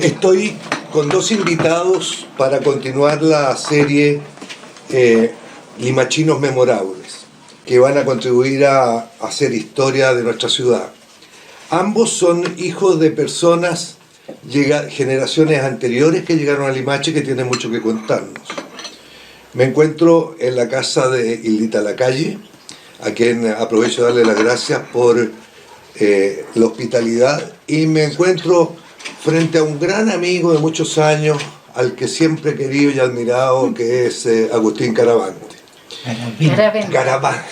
Estoy con dos invitados para continuar la serie Limachinos Memorables, que van a contribuir a hacer historia de nuestra ciudad. Ambos son hijos de personas, generaciones anteriores que llegaron a Limache, que tienen mucho que contarnos. Me encuentro en la casa de Hildita Lacalle, a quien aprovecho de darle las gracias por la hospitalidad, y me encuentro frente a un gran amigo de muchos años, al que siempre he querido y admirado, que es Agustín Garavente. Garaventa.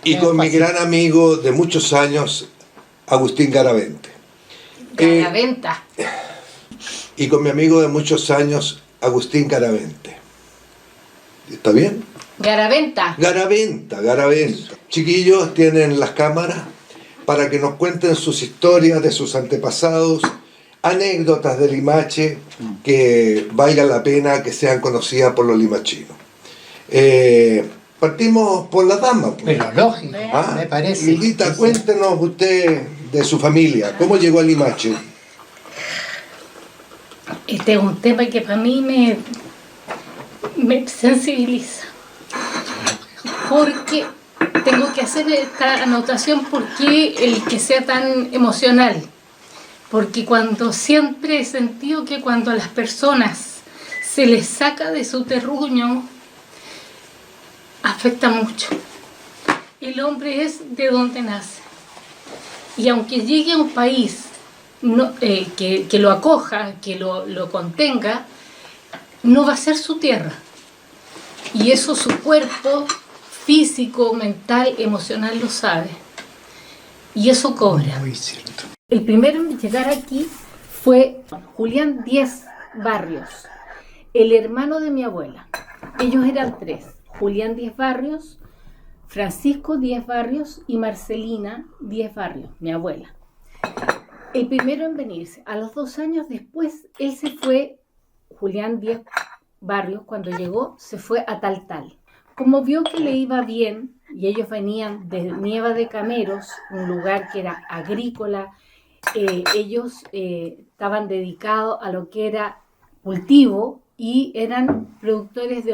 Y con mi gran amigo de muchos años, Agustín Garavente. Garaventa. Y con mi amigo de muchos años, Agustín Garavente. ¿Está bien? Garaventa. Garaventa. Chiquillos, tienen las cámaras para que nos cuenten sus historias de sus antepasados, anécdotas de Limache que valga la pena que sean conocidas por los limachinos. Partimos por la dama. Pero lógico, me parece. Hildita, cuéntenos usted de su familia. ¿Cómo llegó a Limache? Este es un tema que para mí me sensibiliza. Porque tengo que hacer esta anotación porque el que sea tan emocional. Porque siempre he sentido que cuando a las personas se les saca de su terruño, afecta mucho. El hombre es de donde nace. Y aunque llegue a un país que lo acoja, que lo contenga, no va a ser su tierra. Y eso su cuerpo físico, mental, emocional lo sabe. Y eso cobra. Muy cierto. El primero en llegar aquí fue Julián Díez Barrios, el hermano de mi abuela. Ellos eran tres: Julián Díez Barrios, Francisco Díez Barrios y Marcelina Díez Barrios, mi abuela. El primero en venirse. A los 2 años después, él se fue, Julián Díez Barrios, cuando llegó, se fue a Taltal. Como vio que le iba bien, y ellos venían de Nieva de Cameros, un lugar que era agrícola, ellos estaban dedicados a lo que era cultivo y eran productores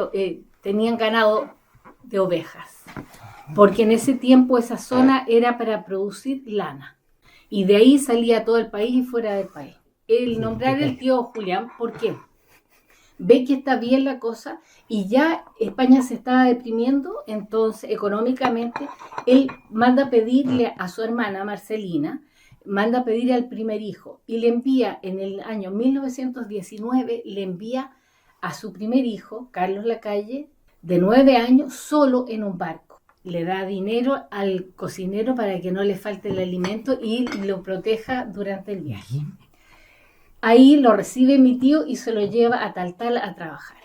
tenían ganado de ovejas, porque en ese tiempo esa zona era para producir lana, y de ahí salía todo el país y fuera del país. El nombrar el tío Julián, ¿por qué? Ve que está bien la cosa y ya España se estaba deprimiendo, entonces económicamente él manda pedirle a su hermana Marcelina, manda pedir al primer hijo y le envía en el año 1919, le envía a su primer hijo, Carlos Lacalle, de 9 años, solo en un barco. Le da dinero al cocinero para que no le falte el alimento y lo proteja durante el viaje. Ahí lo recibe mi tío y se lo lleva a Taltal a trabajar.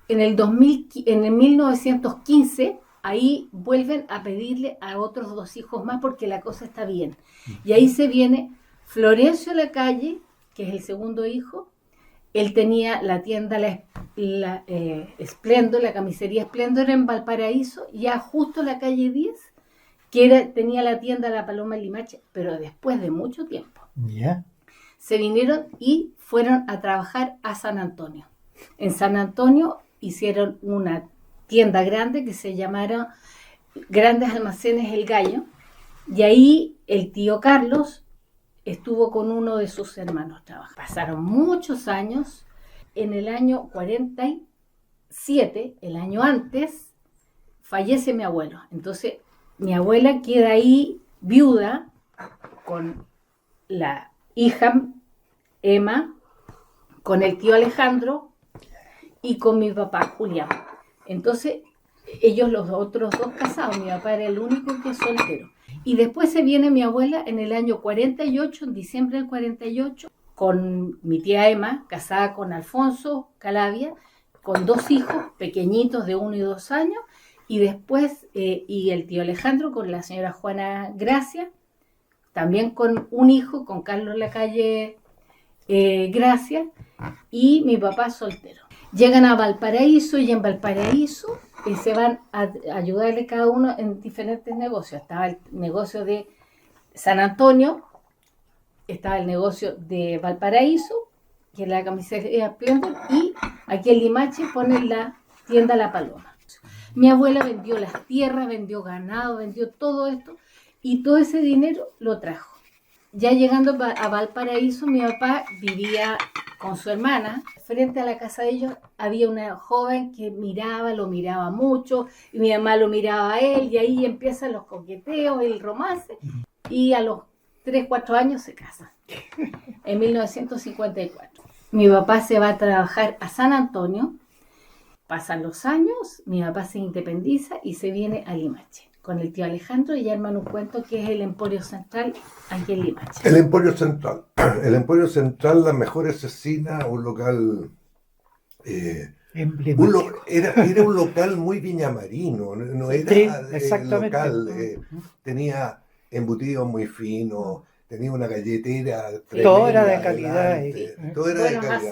En el 1915, ahí vuelven a pedirle a otros 2 hijos más porque la cosa está bien. Y ahí se viene Florencio Lacalle, que es el segundo hijo. Él tenía la tienda Esplendor, la camisería Esplendor en Valparaíso, ya justo la calle 10, que tenía la tienda La Paloma Limache, pero después de mucho tiempo. ¿Ya? Se vinieron y fueron a trabajar a San Antonio. En San Antonio hicieron una tienda grande que se llamara Grandes Almacenes El Gallo, y ahí el tío Carlos estuvo con uno de sus hermanos trabajando. Pasaron muchos años. En el año 47, el año antes, fallece mi abuelo. Entonces mi abuela queda ahí viuda con la hija Emma, con el tío Alejandro y con mi papá Julián. Entonces ellos, los otros 2 casados, mi papá era el único que es soltero. Y después se viene mi abuela en el año 48, en diciembre del 48, con mi tía Emma, casada con Alfonso Calavia, con 2 hijos pequeñitos de 1 y 2 años, y después y el tío Alejandro con la señora Juana Gracia, también con un hijo, con Carlos Lacalle Gracia, y mi papá soltero. Llegan a Valparaíso y en Valparaíso se van a ayudarle cada uno en diferentes negocios. Estaba el negocio de San Antonio, estaba el negocio de Valparaíso, que es la camisería Splendor, y aquí en Limache ponen la tienda La Paloma. Mi abuela vendió las tierras, vendió ganado, vendió todo esto, y todo ese dinero lo trajo. Ya llegando a Valparaíso, mi papá vivía con su hermana. Frente a la casa de ellos había una joven que lo miraba mucho, y mi mamá lo miraba a él, y ahí empiezan los coqueteos, el romance, y a los 3, 4 años se casan, en 1954. Mi papá se va a trabajar a San Antonio, pasan los años, mi papá se independiza y se viene a Limache con el tío Alejandro, y ya arman un cuento que es el Emporio Central aquí en Limache. El Emporio Central. El Emporio Central, la mejor asesina, un local... emblemático. Era un local muy viñamarino, no era Sí, exactamente. local, tenía embutidos muy finos, tenía una galletera tremenda. Todo era de calidad. adelante, todo era de calidad.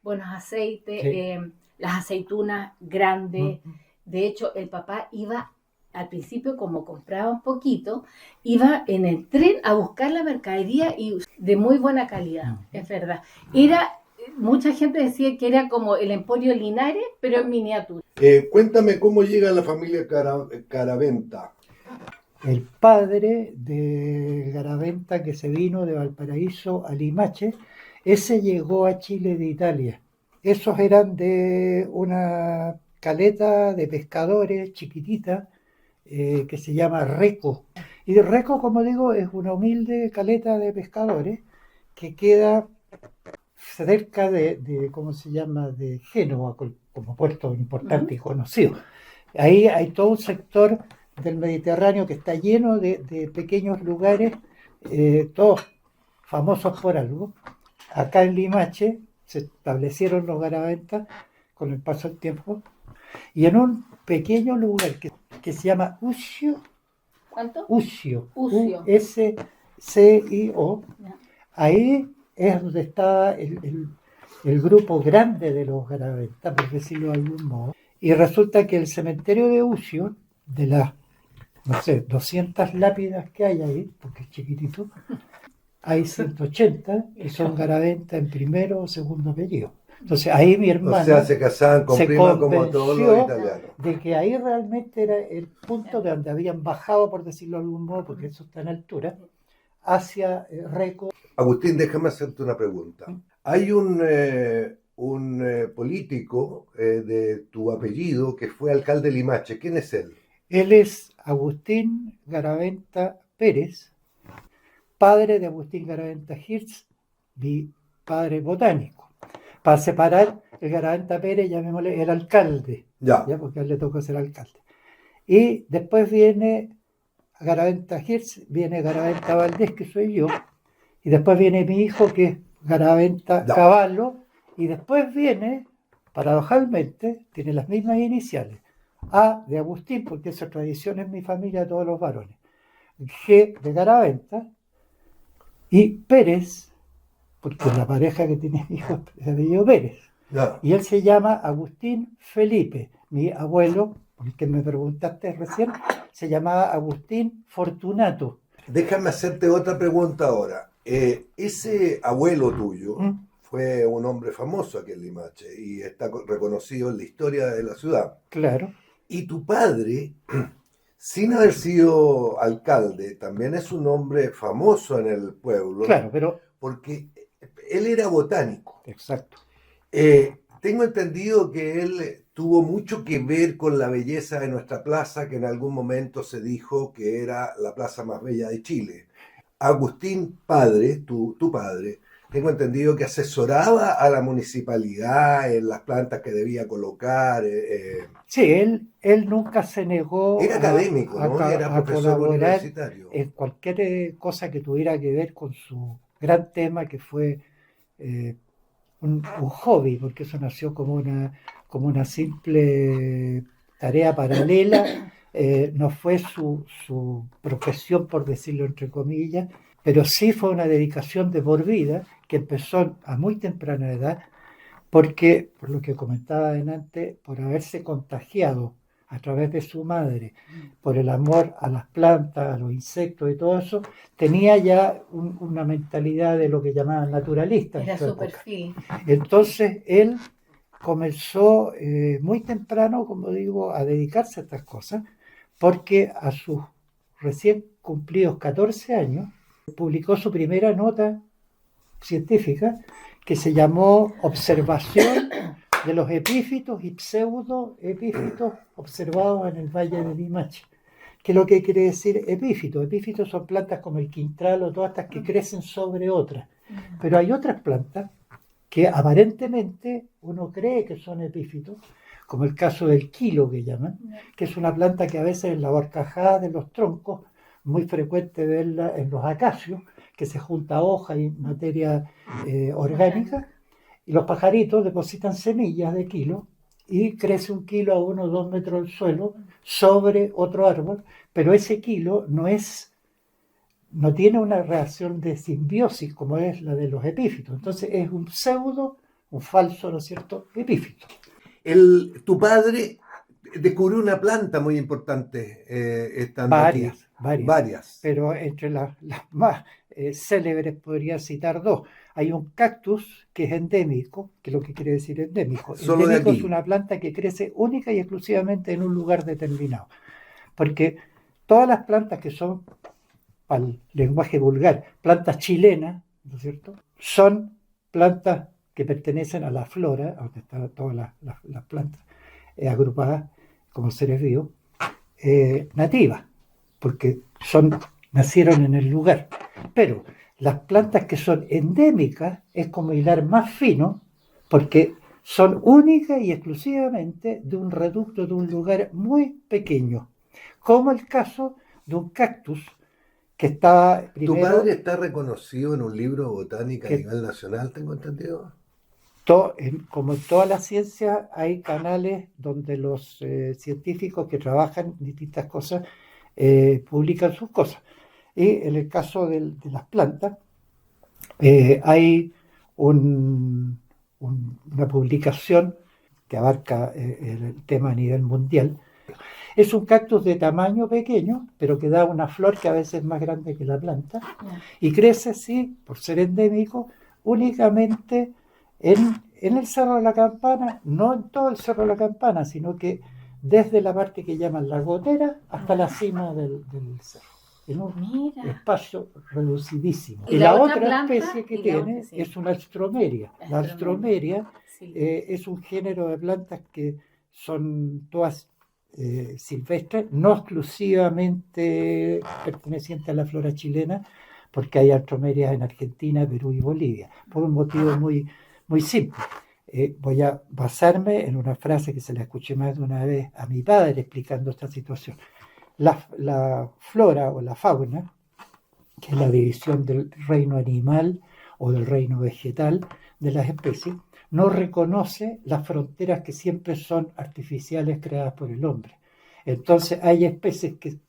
Buenos aceites, Sí. las aceitunas grandes. De hecho, el papá iba al principio, como compraba un poquito, iba en el tren a buscar la mercadería y de muy buena calidad, es verdad. Mucha gente decía que era como el Emporio Linares, pero en miniatura. Cuéntame cómo llega la familia Caraventa. El padre de Garaventa, que se vino de Valparaíso a Limache, ese llegó a Chile de Italia. Esos eran de una caleta de pescadores chiquitita que se llama Reco. Y Reco, como digo, es una humilde caleta de pescadores que queda cerca ¿cómo se llama?, de Génova, como puerto importante y conocido. Ahí hay todo un sector del Mediterráneo que está lleno de pequeños lugares, todos famosos por algo. Acá en Limache se establecieron los Garaventas con el paso del tiempo, y en un pequeño lugar que se llama Ussio. ¿Cuánto? Ussio. Ussio. U-S-C-I-O. Ahí es donde estaba el grupo grande de los Garaventas, por decirlo de algún modo. Y resulta que el cementerio de Ussio, de las, no sé, 200 lápidas que hay ahí, porque es chiquitito, hay 180 que son Garaventas en primero o segundo apellido. Entonces ahí mi hermana O sea, se casaban con prima como todos los italianos. de que ahí realmente era el punto de donde habían bajado, por decirlo de algún modo, porque eso está en altura, hacia Reco. Agustín, déjame hacerte una pregunta. Hay un político de tu apellido que fue alcalde de Limache. ¿Quién es él? Él es Agustín Garaventa Pérez, padre de Agustín Garaventa Hirsch, mi padre botánico. Para separar el Garaventa Pérez, llamémosle el alcalde, Ya. porque a él le tocó ser alcalde. Y después viene Garaventa Hirsch, viene Garaventa Valdés, que soy yo, y después viene mi hijo, que es Garaventa Ya. Cavallo, y después viene, paradojalmente, tiene las mismas iniciales, A de Agustín, porque esa tradición en mi familia, todos los varones, G de Garaventa, y Pérez, porque la pareja que tiene mi hijo es de apellido Pérez. Ya. Y él se llama Agustín Felipe. Mi abuelo, por el que me preguntaste recién, se llamaba Agustín Fortunato. Déjame hacerte otra pregunta ahora. Ese abuelo tuyo fue un hombre famoso aquí en Limache y está reconocido en la historia de la ciudad. Claro. Y tu padre, sin haber sido alcalde, también es un hombre famoso en el pueblo. Claro, pero... Porque él era botánico. Exacto. Tengo entendido que él tuvo mucho que ver con la belleza de nuestra plaza, que en algún momento se dijo que era la plaza más bella de Chile. Agustín padre, tu padre, tengo entendido que asesoraba a la municipalidad en las plantas que debía colocar. Sí, él nunca se negó Era académico, ¿no? Era profesor colaborar universitario. en cualquier cosa que tuviera que ver con su gran tema, que fue un hobby, porque eso nació como una simple tarea paralela, no fue su profesión, por decirlo entre comillas, pero sí fue una dedicación de por vida que empezó a muy temprana edad, porque, por lo que comentaba antes, por haberse contagiado a través de su madre, por el amor a las plantas, a los insectos y todo eso, tenía ya una mentalidad de lo que llamaban naturalista en Era su su época. perfil. Entonces él comenzó muy temprano, como digo, a dedicarse a estas cosas, porque a sus recién cumplidos 14 años publicó su primera nota científica que se llamó Observación de los epífitos y pseudoepífitos observados en el Valle de Limache. ¿Qué es lo que quiere decir epífitos? Epífitos son plantas como el quintral o todas estas que crecen sobre otras. Pero hay otras plantas que aparentemente uno cree que son epífitos, como el caso del quilo que llaman, que es una planta que a veces en la horcajada de los troncos, muy frecuente verla en los acacios, que se junta hoja y materia orgánica, y los pajaritos depositan semillas de quilo y crece un quilo a 1 o 2 metros del suelo sobre otro árbol, pero ese quilo no tiene una reacción de simbiosis como es la de los epífitos. Entonces es un pseudo, un falso, ¿no es cierto?, epífito. Tu padre descubrió una planta muy importante estando aquí. Varias. Pero entre las más célebres podría citar dos. Hay un cactus que es endémico, que es lo que quiere decir endémico. Solo de Endémico aquí. es una planta que crece única y exclusivamente en un lugar determinado. Porque todas las plantas que son, para el lenguaje vulgar, plantas chilenas, ¿no es cierto?, son plantas que pertenecen a la flora, donde están todas las plantas agrupadas como seres vivos, nativas, porque nacieron en el lugar. Pero las plantas que son endémicas es como hilar más fino, porque son únicas y exclusivamente de un reducto, de un lugar muy pequeño, como el caso de un cactus que está primero... ¿Tu padre está reconocido en un libro de botánica a nivel nacional, tengo entendido? Como en toda la ciencia, hay canales donde los científicos que trabajan en distintas cosas publican sus cosas. Y en el caso de las plantas, hay una publicación que abarca el tema a nivel mundial. Es un cactus de tamaño pequeño, pero que da una flor que a veces es más grande que la planta, y crece, sí, por ser endémico, únicamente en el Cerro de la Campana, no en todo el Cerro de la Campana, sino que desde la parte que llaman la Gotera hasta la cima del cerro, en un espacio reducidísimo. ¿Y la otra otra planta? especie que tiene es una alstroemeria. La alstroemeria es un género de plantas que son todas silvestres, no exclusivamente pertenecientes a la flora chilena, porque hay alstromerias en Argentina, Perú y Bolivia, por un motivo muy, muy simple. Voy a basarme en una frase que se la escuché más de una vez a mi padre explicando esta situación. La flora o la fauna, que es la división del reino animal o del reino vegetal de las especies, no reconoce las fronteras que siempre son artificiales creadas por el hombre. Entonces hay especies que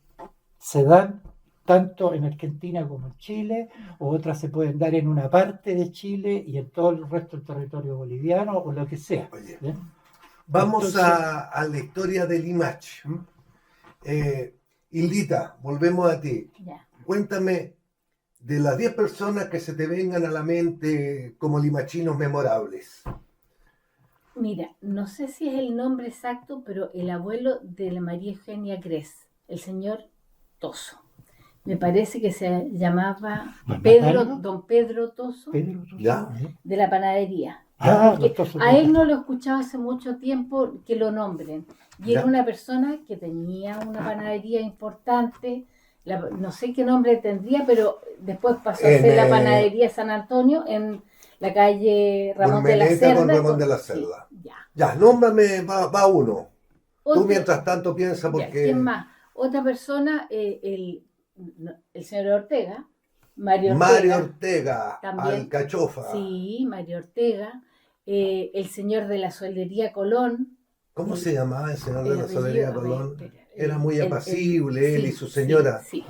se dan tanto en Argentina como en Chile, o otras se pueden dar en una parte de Chile y en todo el resto del territorio boliviano o lo que sea. Oye, ¿bien? vamos Entonces, a la historia de Limache. Hildita, volvemos a ti. Ya. Cuéntame de las 10 personas que se te vengan a la mente como limachinos memorables. Mira, no sé si es el nombre exacto, pero el abuelo de la María Eugenia Gress, el señor Toso. Me parece que se llamaba don Pedro Toso, ¿Ya? de la panadería. Porque a él no lo he escuchado hace mucho tiempo que lo nombren. Y era una persona que tenía una panadería importante, no sé qué nombre tendría, pero después pasó a ser la panadería San Antonio en la calle Ramón de la Cerda. Con Ramón de la Cerda. Sí, ya, nómbrame, va uno. Tú mientras tanto piensa porque... ¿Quién más? Otra persona, el señor Ortega, Mario Ortega, también, Alcachofa. Sí, Mario Ortega, el señor de la soldería Colón. ¿Cómo se llamaba el señor de la soldería Colón? Era muy apacible, él y su sí, señora. Sí.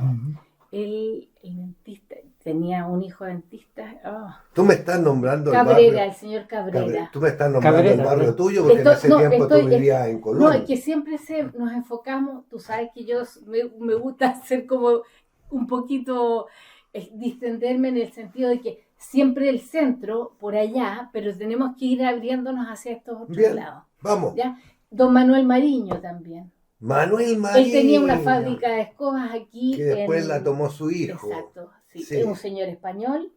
El dentista, tenía un hijo dentista. Tú me estás nombrando el Cabrera, barrio. el señor Cabrera. Tú me estás nombrando Cabrera, el barrio sí. tuyo porque en ese tiempo tú vivías en No, Colón. es que siempre nos enfocamos, tú sabes que yo me gusta ser como un poquito, distenderme en el sentido de que siempre el centro, por allá, pero tenemos que ir abriéndonos hacia estos otros Bien, lados. vamos. ¿Ya? Don Manuel Mariño también. Manuel María. Él tenía una fábrica de escobas aquí. Que después la tomó su hijo. Exacto, sí. Sí. Es un señor español,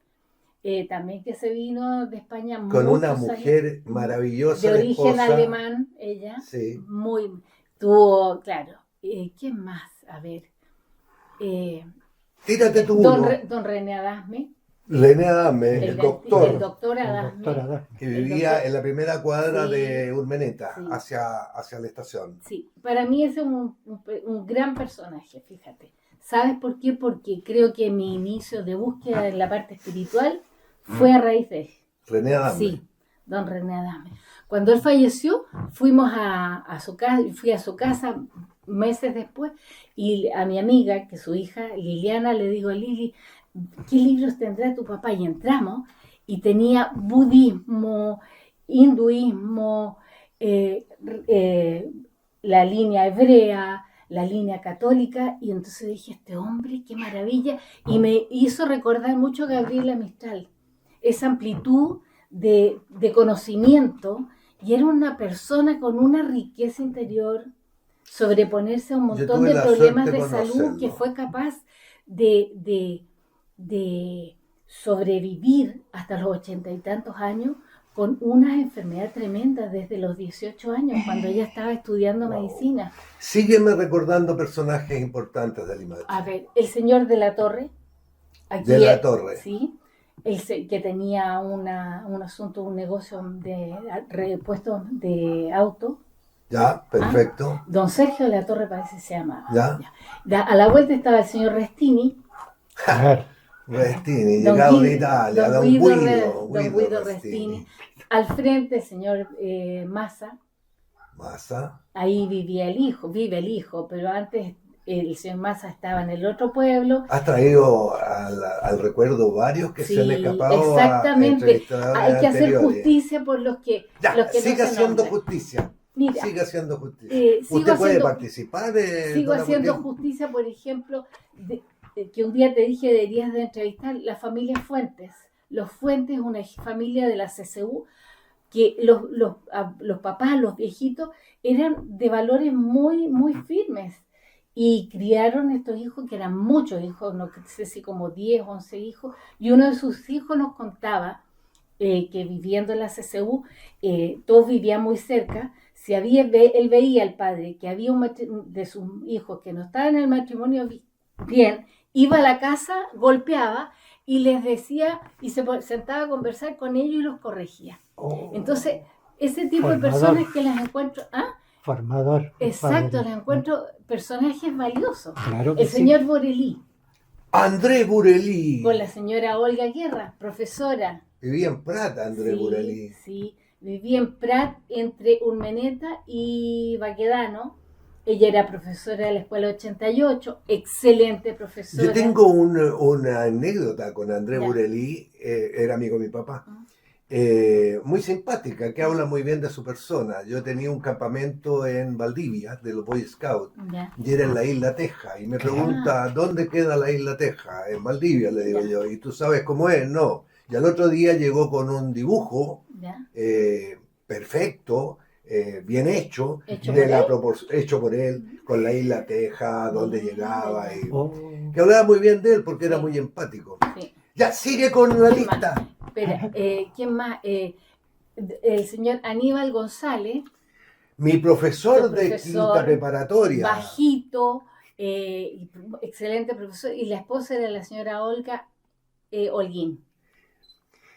también que se vino de España. Con una muchos mujer años, maravillosa. de la origen esposa. alemán, ella. Sí. Muy, tuvo, claro. ¿Quién más? A ver. Tírate tú Don, uno. Don René Adasme. René Adame, el doctor, El doctor Adasme. Doctor Adasme. que vivía en la primera cuadra Sí, de Urmeneta, sí. hacia la estación. Sí, para mí ese es un gran personaje, fíjate. ¿Sabes por qué? Porque creo que mi inicio de búsqueda en la parte espiritual fue a raíz de él. René Adame. Sí, don René Adame. Cuando él falleció, fuimos a su casa, fui a su casa meses después, y a mi amiga, que su hija Liliana, le digo: Lili, ¿qué libros tendrá tu papá? Y entramos, y tenía budismo, hinduismo, la línea hebrea, la línea católica, y entonces dije: este hombre, qué maravilla, y me hizo recordar mucho a Gabriela Mistral, esa amplitud de conocimiento, y era una persona con una riqueza interior, sobreponerse a un montón tuve de la problemas suerte de de salud, conocerlo. que fue capaz de sobrevivir hasta los 80 y tantos años con una enfermedad tremenda desde los 18 años, cuando ella estaba estudiando Wow. medicina. Sígueme recordando personajes importantes de Limache. A ver, el señor de la Torre. Aquí De la Torre. Sí, que tenía un asunto, un negocio de repuestos de auto. Ya, perfecto. Don Sergio de la Torre parece que se llamaba. Ya. A la vuelta estaba el señor Restini. Claro. Restini, Don llegado de Guido- Italia, Don Guido Restini. Restini. Al frente el señor Massa. Massa. Ahí vivía el hijo, vive el hijo, pero antes el señor Massa estaba en el otro pueblo. Has traído al recuerdo varios que se han escapado exactamente. a entrevistadores Hay que hacer anteriores. justicia por los que, Ya, los que siga no se haciendo nombran. justicia. Mira, Siga haciendo justicia. sigo Usted puede haciendo- participar de sigo una haciendo cuestión. justicia, por ejemplo, que un día te dije deberías de entrevistar la familia Fuentes. Los Fuentes es una familia de la CCU que los papás, los viejitos, eran de valores muy, muy firmes y criaron estos hijos, que eran muchos hijos, no sé si como 10, 11 hijos, y uno de sus hijos nos contaba que viviendo en la CCU, todos vivían muy cerca. Si él veía al padre que había de sus hijos que no estaba en el matrimonio bien, iba a la casa, golpeaba y les decía, y se sentaba a conversar con ellos y los corregía. Oh, Entonces, ese tipo de Formador. personas que las encuentro, formador. exacto, padre. las encuentro personajes valiosos. Claro que El sí. señor Borelí, Andrés Burelí. con la señora Olga Guerra, profesora. Vivía en Prat, Andrés Burelí. Sí, vivía en Prat entre Urmeneta y Baquedano. Ella era profesora de la escuela 88, excelente profesora. Yo tengo una anécdota con Andrés Ya. Burelí, era amigo de mi papá. Muy simpática, que habla muy bien de su persona. Yo tenía un campamento en Valdivia, de los Boy Scouts, Ya. y era en la isla Teja, y me pregunta, ¿dónde queda la isla Teja? En Valdivia, le digo Ya. yo, ¿y tú sabes cómo es? No. Y al otro día llegó con un dibujo Ya. perfecto, bien hecho, ¿Hecho de por la él? hecho por él, con la isla Teja, donde Mira. llegaba, y Oh, que hablaba muy bien de él porque era Sí. muy empático. Sí. Ya, sigue con la ¿Quién lista. Espera, ¿quién más? El señor Aníbal González, Mi profesor Tu de profesor, quinta preparatoria. bajito, excelente profesor, y la esposa era la señora Olga Holguín.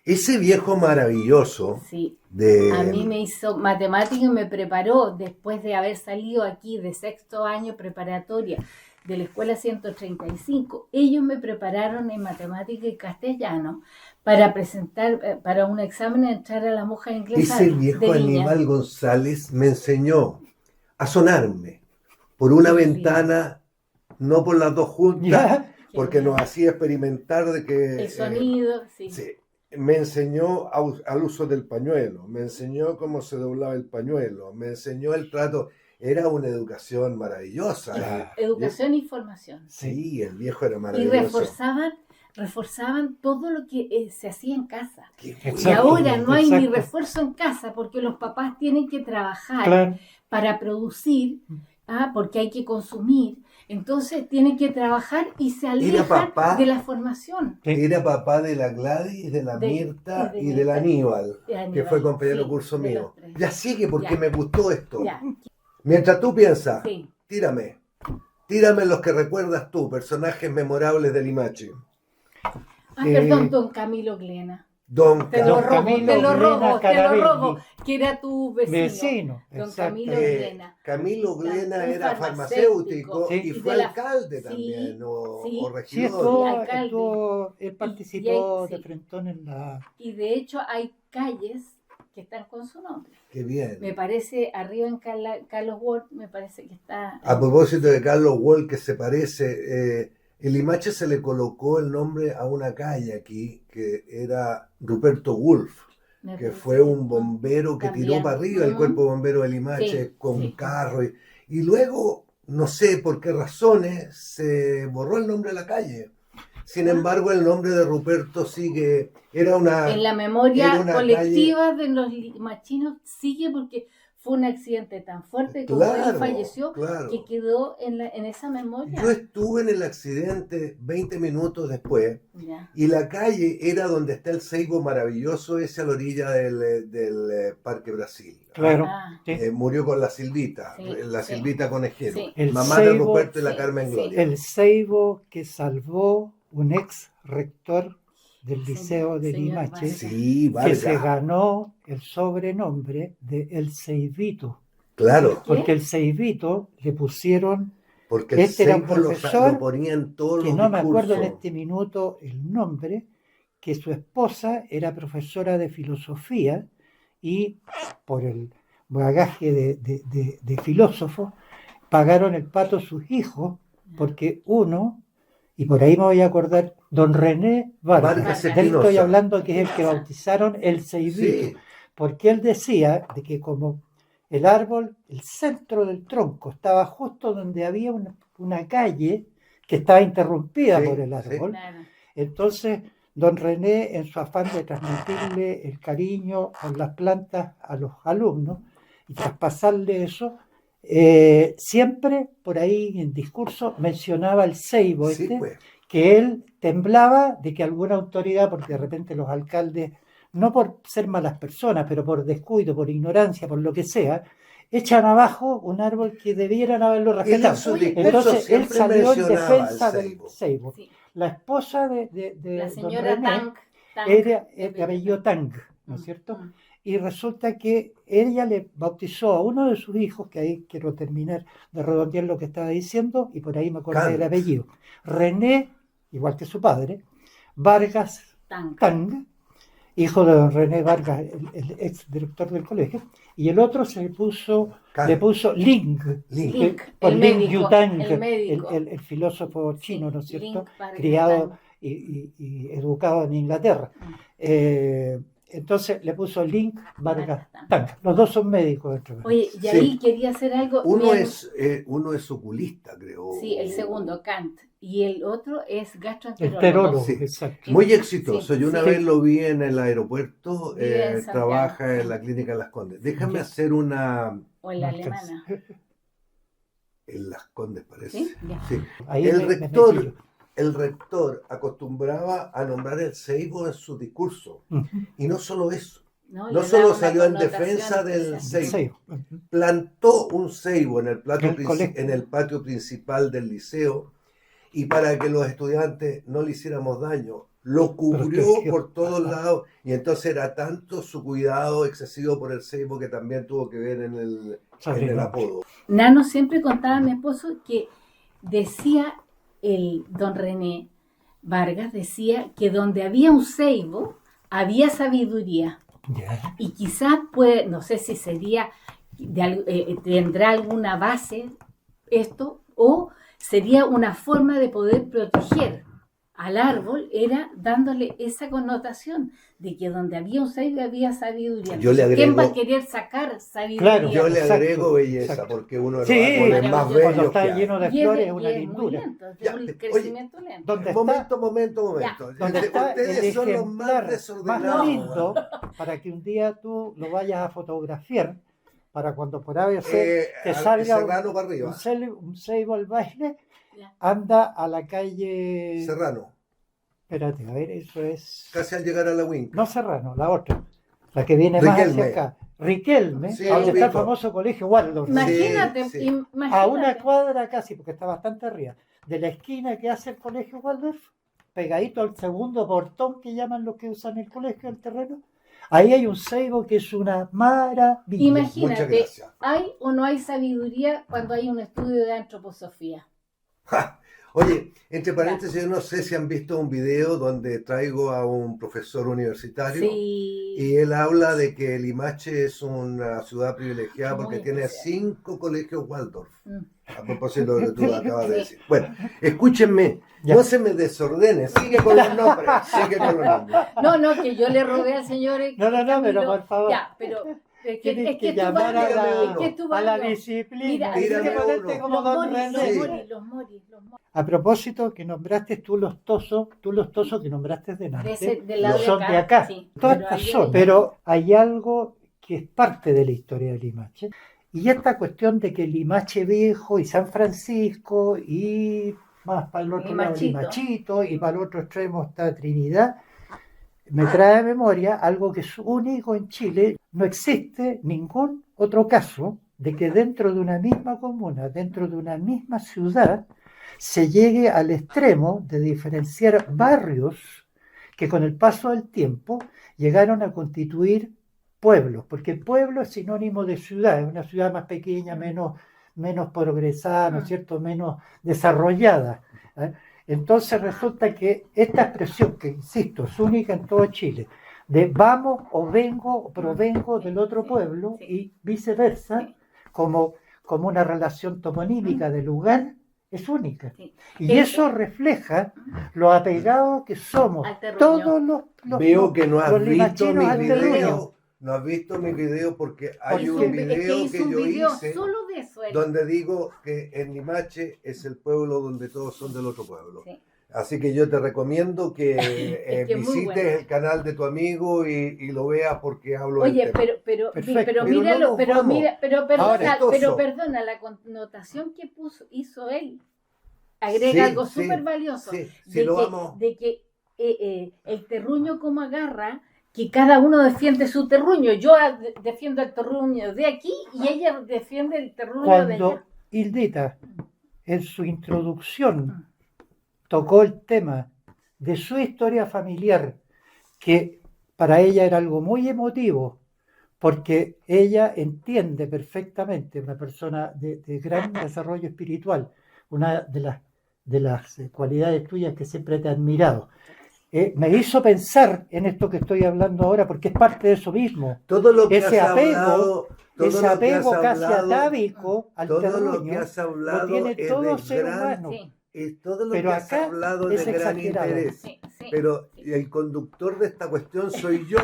Ese viejo maravilloso Sí. de... A mí me hizo matemática y me preparó después de haber salido aquí de sexto año preparatoria de la escuela 135. Ellos me prepararon en matemática y castellano para presentar, para un examen de entrar a la monja inglesa Ese viejo de Viña. Aníbal González me enseñó a sonarme por una Sí. ventana, no por las dos juntas, Ya. porque Genial. nos hacía experimentar de que... El sonido, sí. sí, me enseñó al uso del pañuelo, me enseñó cómo se doblaba el pañuelo, me enseñó el trato. Era una educación maravillosa. Claro. Educación y formación. Sí, el viejo era Y maravilloso. reforzaban todo lo que se hacía en casa. Qué Y Exacto, ahora no hay ni exacto. refuerzo en casa porque los papás tienen que trabajar Claro, para producir, porque hay que consumir. Entonces tienen que trabajar y se alejan papá. de la formación. sí. Era papá de la Gladys, de la De- Mirta y de y del Mirta. Aníbal, De Aníbal, que fue compañero sí, curso de mío. los tres. Ya sigue porque Ya. me gustó esto. Ya, Mientras tú piensas, sí. tírame. Tírame los que recuerdas tú, personajes memorables de Limache. Perdón, don Camilo Glena. Don Te lo Don Carlos. robo, Camilo te lo Glena robo, te lo Caravelli. robo, que era tu vecino. Vecino, Don exacto. Camilo Glena. Camilo Glena Un era farmacéutico. farmacéutico Sí. y Y fue de la- alcalde sí, también, o sí. Sí, regidor. alcalde. él Y participó hay- de sí. frentón en la... Y de hecho hay calles que están con su nombre. Qué bien. Me parece, arriba en Carlos Ward, me parece que está... A propósito de Carlos Wall, que se parece, en Limache se le colocó el nombre a una calle aquí, que era Ruperto Wolf, me que parece fue un bombero que También. tiró para arriba el Ujú. cuerpo de bombero de Limache Sí, con sí. carro. Y luego, no sé por qué razones, se borró el nombre de la calle. Sin embargo, el nombre de Ruperto sigue, era una... En la memoria era una colectiva de los limachinos sigue porque fue un accidente tan fuerte como él Claro, falleció claro. que quedó en esa memoria. Yo estuve en el accidente 20 minutos después. Ya. Y la calle era donde está el ceibo maravilloso, ese a la orilla del Parque Brasil. Claro, Ah. sí. Murió con la Silvita, Sí, la sí. Silvita Conejero, Sí. El mamá de ceibo, Ruperto y la sí, Carmen sí. Gloria. El ceibo que salvó un ex rector del Liceo de Señor Limache, Vargas. Sí, que se Vargas, ganó el sobrenombre de El Ceibito, claro, ¿Qué? porque el Ceibito le pusieron, porque el Este era un ceibo lo profesor ponía en todos que los no me acuerdo en discursos. este minuto el nombre, que su esposa era profesora de filosofía y por el bagaje de filósofo pagaron el pato sus hijos, porque uno, y por ahí me voy a acordar, don René Vargas, Vargas de él estoy Espinosa. hablando que es el que bautizaron el Ceibito, Sí, porque él decía de que como el árbol, el centro del tronco estaba justo donde había una calle que estaba interrumpida Sí, por el sí. árbol, Claro. entonces don René, en su afán de transmitirle el cariño por las plantas a los alumnos y traspasarle eso, siempre por ahí en discurso mencionaba el ceibo sí, pues. que él temblaba de que alguna autoridad, porque de repente los alcaldes, no por ser malas personas, pero por descuido, por ignorancia, por lo que sea, echan abajo un árbol que debieran haberlo Él en respetado. su Oye, discurso Entonces él siempre salió en mencionaba defensa el del ceibo. ceibo. Sí. La esposa de La don señora René Tank. era de apellido Tang, ¿no es Mm, cierto? mm. Y resulta que ella le bautizó a uno de sus hijos, que ahí quiero terminar de redondear lo que estaba diciendo, y por ahí me acordé del Kant. apellido. René, igual que su padre, Vargas Tank. Tang, hijo de don René Vargas, el ex director del colegio, y el otro le puso Ling, Link. por el Ling médico, Yutang, el médico. el filósofo chino, Sí, ¿no es cierto? Link Vargas Criado Tank. y educado en Inglaterra. Mm. Entonces le puso Link Vargas Vargas Tang. Los dos son médicos. Entre los dos. Oye, y ahí quería hacer algo. Uno Bien. es oculista, creo. Sí, el segundo, Kant. Y el otro es gastroenterólogo. Enterólogo, Sí. exacto. Muy exitoso. Sí, Yo una sí. vez lo vi en el aeropuerto, Vive en Santiago. trabaja en la clínica Las Condes. Déjame Ya. hacer una... O en la No alcanza. alemana. En Las Condes parece. ¿Sí? Ya. Sí. Ahí El me metí rector, yo. el rector acostumbraba a nombrar el ceibo en su discurso. Ujú. Y no solo eso. No, No le solo da una salió en connotación defensa del especial. ceibo. Sí. Ujú. Plantó un ceibo en colegio. en el patio principal del liceo y para que los estudiantes no le hiciéramos daño, lo cubrió Pero es que- por todos lados y entonces era tanto su cuidado excesivo por el ceibo que también tuvo que ver en el apodo. Nano siempre contaba a mi esposo que decía el don René Vargas, decía que donde había un ceibo había sabiduría. Ya. Y quizás puede, no sé si sería, tendrá alguna base esto, o sería una forma de poder proteger al árbol, era dándole esa connotación de que donde había un ceibo había sabiduría. Yo le Entonces, ¿quién va a agrego- querer sacar sabiduría? Claro, Yo le Exacto, agrego belleza, exacto. porque uno de los Sí, árboles más maravilloso. bellos Cuando está que hay. lleno de Y flores es es una muy lindura. lento, es Ya, un oye, crecimiento lento. ¿Dónde está? Momento. Donde está Ustedes el son los más ejemplar más desordenados. lindo para que un día tú lo vayas a fotografiar, para cuando por haber ser te salga Serrano para arriba. un ceibo al baile, Ya. anda a la calle. Serrano, Espérate, a ver, eso es. casi al llegar a la Winca. No Serrano, la otra, la que viene más Riquelme. hacia acá. Riquelme, Sí, donde lo está el ubico. famoso colegio Waldorf. Imagínate, sí. imagínate. A una cuadra casi, porque está bastante arriba, de la esquina que hace el colegio Waldorf, pegadito al segundo portón que llaman los que usan el colegio, el terreno, ahí hay un ceibo que es una maravilla. Muchas Imagínate, gracias. ¿hay o no hay sabiduría cuando hay un estudio de antroposofía? Ja. Oye, entre paréntesis, yo no sé si han visto un video donde traigo a un profesor universitario Sí. y él habla de que Limache es una ciudad privilegiada Muy porque tiene especial. 5 colegios Waldorf. Mm. A propósito de lo que tú acabas de decir. Bueno, escúchenme, Ya. no se me desordene, sigue con los nombres, sigue con los nombres. No, que yo le rogué al señor. No, Camilo, pero por favor. Ya, pero es que, Tienes es que que tú llamar vas- a es que tú a la vas- disciplina. Mira, Tienes que tírame ponerte uno. como los don moris, René. los moris. A propósito, que nombraste tú los tosos que nombraste delante, Del lado son de acá. sí. Todas Pero ahí estas son, hay- pero hay algo que es parte de la historia de Limache. Y esta cuestión de que Limache Viejo y San Francisco y más para el otro lado Limachito. Limachito y para el otro extremo está Trinidad, me trae a memoria algo que es único en Chile. No existe ningún otro caso de que dentro de una misma comuna, dentro de una misma ciudad, se llegue al extremo de diferenciar barrios que con el paso del tiempo llegaron a constituir pueblos, porque pueblo es sinónimo de ciudad, es una ciudad más pequeña, menos progresada, ¿no es cierto?, menos desarrollada. ¿eh? Entonces resulta que esta expresión, que insisto, es única en todo Chile, de vamos o vengo o provengo del otro pueblo sí. y viceversa, Sí. como una relación toponímica de lugar, es única. Sí. Y eso refleja lo apegados que somos Al terruño. todos los Veo que no has los visto limachinos mis al terruño. videos, no has visto mis videos porque hay Porque un Es que video hizo que un yo video hice solo de eso. él. donde digo que en Limache es el pueblo donde todos son del otro pueblo. Sí. Así que yo te recomiendo que Es que es muy visites bueno. el canal de tu amigo y lo veas porque hablo del Oye, tema. pero Perfecto. míralo, Pero no nos vamos. perdona, Ahora, pero perdona, la connotación que hizo él agrega Sí, algo sí, súper valioso. sí, de, lo que, vamos. de que el terruño como agarra, que cada uno defiende su terruño. Yo defiendo el terruño de aquí y ella defiende el terruño de Cuando allá. Hildita, en su introducción, tocó el tema de su historia familiar, que para ella era algo muy emotivo, porque ella entiende perfectamente, una persona de gran desarrollo espiritual, una de las cualidades tuyas que siempre te he admirado. Me hizo pensar en esto que estoy hablando ahora, porque es parte de eso mismo. Todo lo que Ese has apego, hablado, todo Ese lo que apego has casi hablado, atávico al todo lo que terruño, has lo hablado tiene es todo de ser gran, humano. Sí, todo lo Pero que has acá hablado es de gran exagerado. interés. sí, sí. Pero el conductor de esta cuestión soy yo.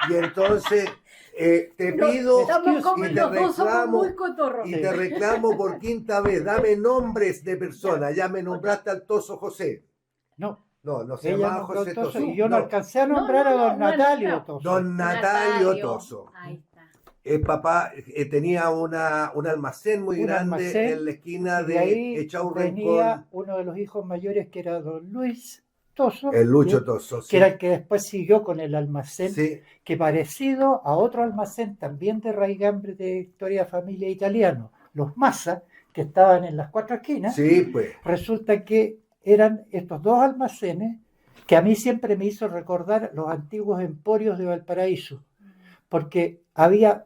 Y entonces te Pero pido estamos como y te los dos somos reclamo muy cotorros. y te reclamo por quinta vez, dame nombres de personas. Ya me nombraste al Toso José. No, No se ella llamaba nombró José Toso Toso. y yo no No, alcancé a nombrar a don no ha Natalio nombrado. Toso. don Natalio Toso. Ahí está. El papá tenía un almacén muy Un grande almacén, en la esquina Y de de ahí Echaurrencón. venía uno de los hijos mayores, que era don Luis Toso, El Lucho que Toso, sí. era el que después siguió con el almacén, Sí, que parecido a otro almacén también de raigambre de historia familia italiano, los Massa, que estaban en las cuatro esquinas. sí, pues. Resulta que eran estos dos almacenes que a mí siempre me hizo recordar los antiguos emporios de Valparaíso, porque había,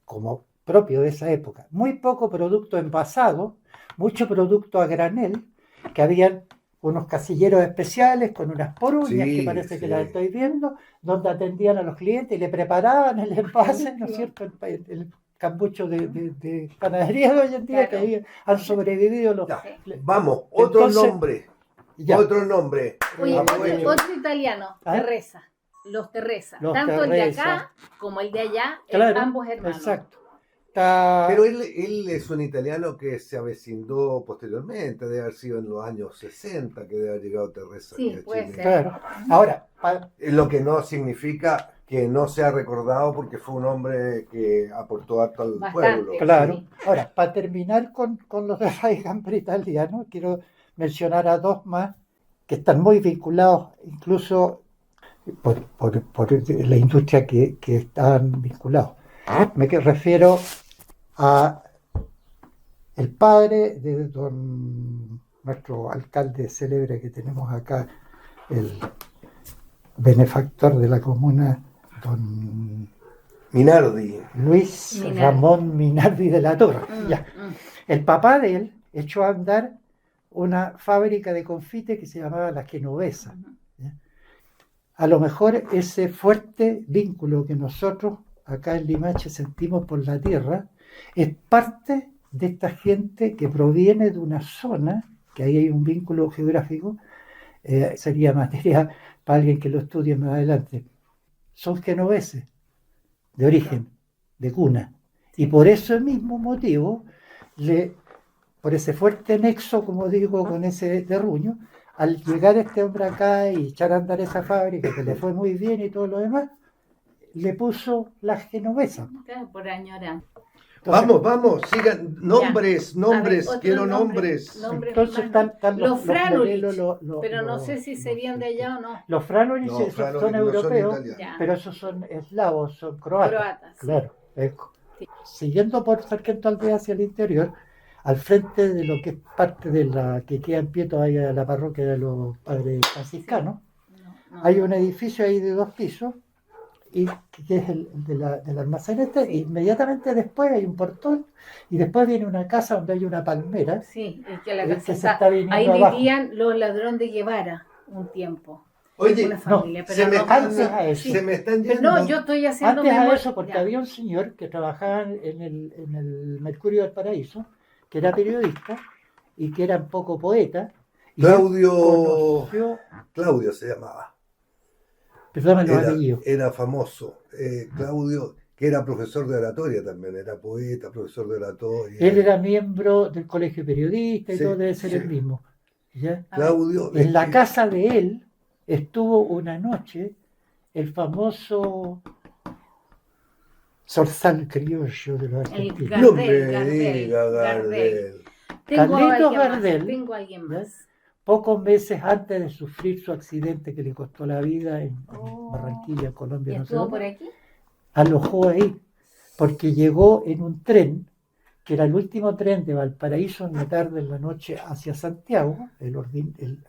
como propio de esa época, muy poco producto envasado, mucho producto a granel, que habían unos casilleros especiales con unas poruñas, Sí, que parece sí. que las estoy viendo, donde atendían a los clientes y le preparaban el envase, ¿no es cierto?, el cambuchos de panadería de hoy en día, Claro. que ahí han sobrevivido los... Ya, Sí. vamos, otro Entonces, nombre. Ya. Otro nombre. Oye, Aprovecho. otro italiano, ¿Ah? Teresa. Los Teresa. Los Tanto el de Teresa. acá como el de allá, Claro, ambos hermanos. exacto. Está, Pero él es un italiano que se avecindó posteriormente, debe haber sido en los años 60 que debe haber llegado Teresa Sí, aquí a puede Chile. ser. claro. Ahora, Lo que no significa que no sea recordado porque fue un hombre que aportó harto al Bastante. pueblo. claro. Sí. Ahora, para terminar con los de raigambre italiano, quiero mencionar a dos más que están muy vinculados, incluso por la industria que están vinculados. Me refiero a el padre de nuestro alcalde célebre que tenemos acá, el benefactor de la comuna, don Minardi. Luis Minardi. Ramón Minardi de la Torre. Mm, Ya. El papá de él echó a andar una fábrica de confites que se llamaba La Genovesa. ¿Ya? A lo mejor ese fuerte vínculo que nosotros acá en Limache sentimos por la tierra es parte de esta gente que proviene de una zona, que ahí hay un vínculo geográfico, sería materia para alguien que lo estudie más adelante. Son genoveses de origen, de cuna. Y por ese mismo motivo, por ese fuerte nexo, como digo, con ese terruño, al llegar este hombre acá y echar a andar esa fábrica, que le fue muy bien y todo lo demás, le puso la genovesa. Claro, por añoranza. Entonces, Vamos, sigan. Nombres, A nombres, ver, otro quiero nombre, nombres. nombre entonces más, están los Franulich, modelos, pero no sé si serían de allá o no. Los Franulich No, esos Franulich son no son europeos, italianos. Ya. pero esos son eslavos, son croatas. Croatas, sí. Claro. Sí. Siguiendo por Sargento Aldea hacia el interior, al frente de lo que es parte de la que queda en pie todavía la parroquia de los padres franciscanos, No, hay un edificio ahí de 2 pisos, y que es el del almacén este, e inmediatamente después hay un portón, y después viene una casa donde hay una palmera, Sí, es que la que casa se está, está viniendo ahí abajo. vivían los ladrones de Guevara un tiempo. Oye, Una familia, se pero me, no, antes a eso. se me están pero yendo. no, yo estoy haciendo Antes a memoria. eso, porque Ya. había un señor que trabajaba en el Mercurio del Paraíso, que era periodista y que era un poco poeta. Y él conoció, Claudio se llamaba. perdóname los apellidos, Era famoso. Claudio, que era profesor de oratoria también, era poeta, profesor de oratoria. él era miembro del Colegio de Periodistas y Sí, todo debe ser sí. el mismo. ¿Ya? Claudio. En la casa de él estuvo una noche el famoso zorzal criollo de los El argentinos. No me Gardel, diga Gardel. Gardel. Tengo a Carlitos alguien más, Gardel, tengo a alguien ¿ya? más. Pocos meses antes de sufrir su accidente que le costó la vida en Oh. Barranquilla, ¿Y Colombia, no sé estuvo por dónde, aquí? alojó ahí, porque llegó en un tren, que era el último tren de Valparaíso en la tarde, en la noche, hacia Santiago, el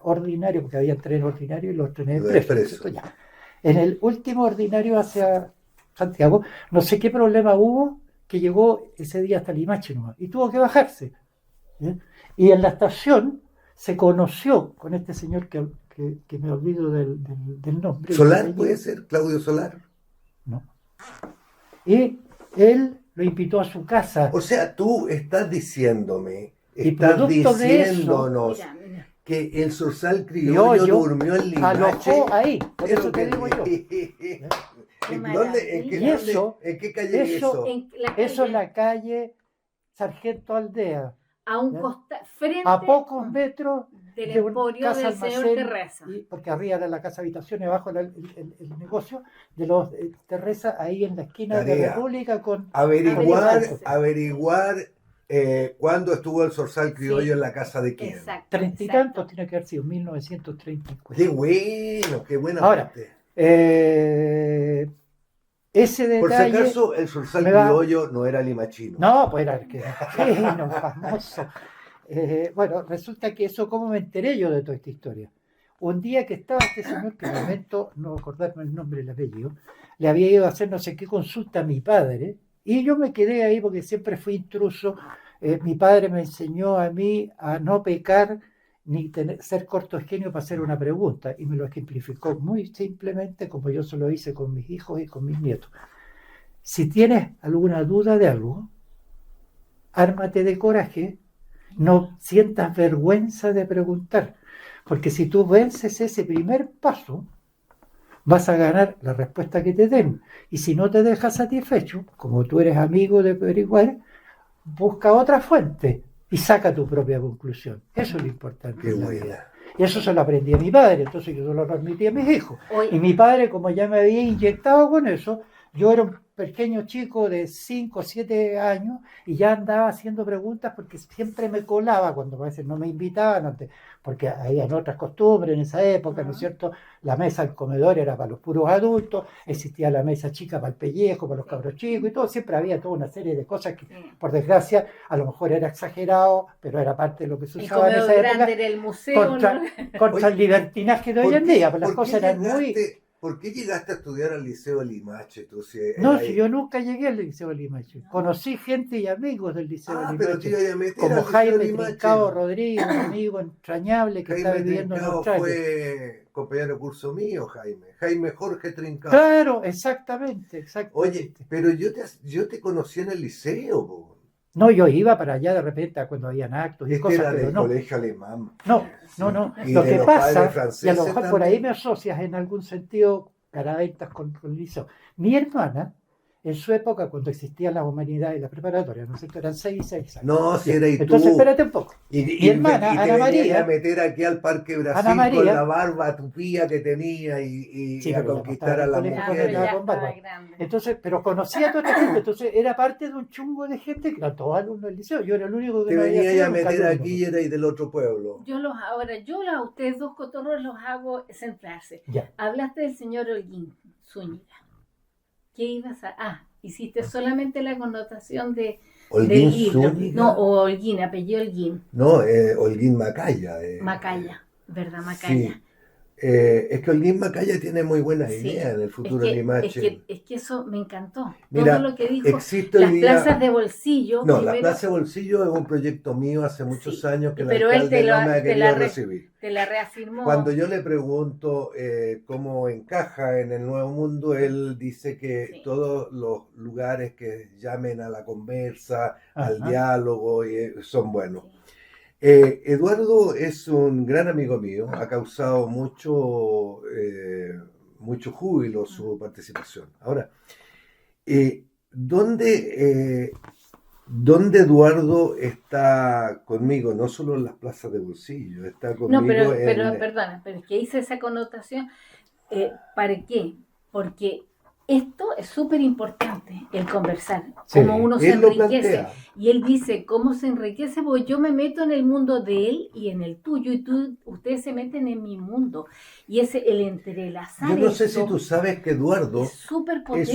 ordinario, porque había tren ordinario y los trenes Los expresos, expresos. ¿cierto? Ya. En el último ordinario hacia Santiago, no sé qué problema hubo, que llegó ese día hasta Limache nomás, y tuvo que bajarse. ¿Ya? Y en la estación se conoció con este señor que me olvido del nombre. ¿Solar puede ser? ¿Claudio Solar? No. Y él lo invitó a su casa. O sea, tú estás diciéndome, Y estás producto de eso, diciéndonos Mira, mira. que el zorzal criollo Criollo durmió en Limache. alojó ahí, por Pero eso te que- digo yo. ¿En dónde? ¿En qué, Y eso- ¿en qué calle es eso- eso? En la Eso es calle, la calle Sargento Aldea, a un ¿ya? costal, frente a pocos metros del de una emporio casa del señor almacén, Terreza. porque arriba era la casa habitación y abajo era el negocio de los Terreza, ahí en la esquina de Tarea. República con... Averiguar cuándo estuvo el zorzal criollo Sí. en la casa de quién. Exacto. Treinta y exacto. tantos tiene que haber sido, 1934. Qué buena Ahora, parte. Ese Por si detalle... acaso, el zorzal me va- criollo no era limachino. No, pues era argentino, famoso. Bueno, resulta que eso, ¿cómo me enteré yo de toda esta historia? Un día que estaba este señor, que lamento no acordarme el nombre y el apellido, le había ido a hacer no sé qué consulta a mi padre, y yo me quedé ahí porque siempre fui intruso. Mi padre me enseñó a mí a no pecar ni ser corto genio para hacer una pregunta, y me lo ejemplificó muy simplemente como yo se lo hice con mis hijos y con mis nietos. Si tienes alguna duda de algo, ármate de coraje, no sientas vergüenza de preguntar, porque si tú vences ese primer paso, vas a ganar la respuesta que te den. Y si no te dejas satisfecho, como tú eres amigo de averiguar, busca otra fuente y saca tu propia conclusión. Eso es lo importante Qué en la buena. vida. Y eso se lo aprendí a mi padre, entonces yo lo transmití a mis hijos. Oye. Y mi padre, como ya me había inyectado con eso, yo era un pequeño chico de 5 o 7 años y ya andaba haciendo preguntas porque siempre me colaba cuando a veces no me invitaban, antes, porque había otras costumbres en esa época, ¿no es cierto? La mesa del comedor era para los puros adultos, existía la mesa chica para el pellejo, para los cabros chicos y todo, siempre había toda una serie de cosas que, por desgracia, a lo mejor era exagerado, pero era parte de lo que se El usaba en comedor esa grande época. era el museo, ¿no? Contra el libertinaje de hoy en día, pues las cosas eran muy... ¿Por qué llegaste a estudiar al Liceo Limache? Tú, No, si yo nunca llegué al Liceo Limache. Conocí gente y amigos del Liceo pero te Limache, iba a meter como al Liceo Jaime Limache. Trincao Rodríguez, un amigo entrañable que estaba Jaime viviendo en Trincao Australia. fue compañero de curso mío, Jaime. Jaime Jorge Trincao. Claro, exactamente. Oye, pero yo te conocí en el liceo, po. No, yo iba para allá de repente cuando habían actos y Este cosas, era pero del no. colegio alemán. No. Y Lo de que los pasa, padres y a franceses lo mejor por también. ahí me asocias en algún sentido caraventas con el liceo. Mi hermana, en su época, cuando existían las humanidades y las preparatorias, ¿no es cierto? Eran 6 y 6 años. No, si eras tú. Entonces, espérate un poco. Mi hermana, y te Ana venías María, a meter aquí al Parque Brasil Ana María, con la barba tupía que tenía y sí, a pero ya no conquistar estaba a en el las colegio cuando mujeres. andaba con barba. Entonces, pero conocía a toda esta gente, entonces era parte de un chungo de gente que eran todos alumnos del liceo. Yo era el único que Te no había venías sido a nunca meter alumno. aquí y erais del otro pueblo. Yo a ustedes dos cotorros los hago centrarse. Ya. Hablaste del señor Holguín Zúñiga. ¿Qué ibas a...? Hiciste solamente la connotación de... Holguín del libro. Zúñiga. No, o Holguín, apellido Holguín. No, Holguín Macaya. Macaya, ¿verdad? Macaya. Sí. Es que Holguín Macaya tiene muy buena Sí. idea en el futuro Limache. Es que eso me encantó. Mira, todo lo que dijo. existe Las hoy día- plazas de bolsillo. No, primero, la Plaza Bolsillo es un proyecto mío hace muchos Sí, años que el pero él alcalde no me ha querido te recibir. la reafirmó. Cuando yo le pregunto cómo encaja en el nuevo mundo, él dice que Sí. todos los lugares que llamen a la conversa, al Ajá. diálogo, son buenos. Sí. Eduardo es un gran amigo mío, ha causado mucho júbilo su participación. Ahora, ¿dónde Eduardo está conmigo? No solo en las plazas de bolsillo, está conmigo No, pero en... perdona, pero es que hice esa connotación. ¿Para qué? Porque esto es súper importante, el conversar, Sí, cómo uno se él lo enriquece. plantea. Y él dice, ¿cómo se enriquece? Porque yo me meto en el mundo de él y en el tuyo, y ustedes se meten en mi mundo. Y ese, el entrelazar Yo no sé esto si tú sabes que Eduardo es súper potente.